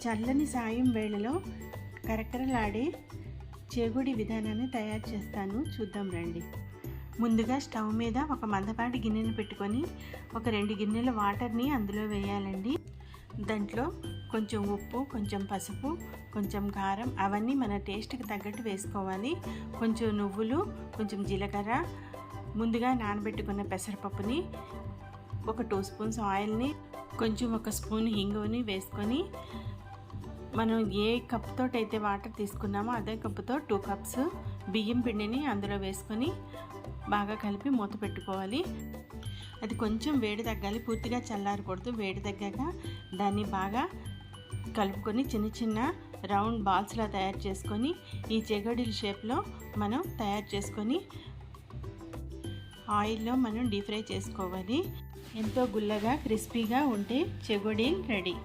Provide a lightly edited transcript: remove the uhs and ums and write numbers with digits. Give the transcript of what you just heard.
చల్లని సాయం వేళలో కరకరలాడే చేగోడి విధానాన్ని తయారు చేస్తాను, చూద్దాం రండి. ముందుగా స్టవ్ మీద ఒక మందపాటి గిన్నెను పెట్టుకొని ఒక 2 గిన్నెల వాటర్ని అందులో వేయాలండి. దాంట్లో కొంచెం ఉప్పు, కొంచెం పసుపు, కొంచెం కారం, అవన్నీ మన టేస్ట్కి తగ్గట్టు వేసుకోవాలి. కొంచెం నువ్వులు, కొంచెం జీలకర్ర, ముందుగా నానబెట్టుకున్న పెసరపప్పుని, ఒక 2 స్పూన్స్ ఆయిల్ని, కొంచెం 1 స్పూన్ హింగుని వేసుకొని మనం ఏ కప్తో అయితే వాటర్ తీసుకున్నామో అదే కప్పుతో 2 కప్స్ బియ్యం పిండిని అందులో వేసుకొని బాగా కలిపి మూత పెట్టుకోవాలి. అది కొంచెం వేడి తగ్గాలి, పూర్తిగా చల్లారకూడదు. వేడి తగ్గాక దాన్ని బాగా కలుపుకొని చిన్న చిన్న రౌండ్ బాల్స్లా తయారు చేసుకొని ఈ చెగోడీల షేప్లో మనం తయారు చేసుకొని ఆయిల్లో మనం డీప్ ఫ్రై చేసుకోవాలి. ఎంతో గుల్లగా క్రిస్పీగా ఉంటే చెగోడీలు రెడీ.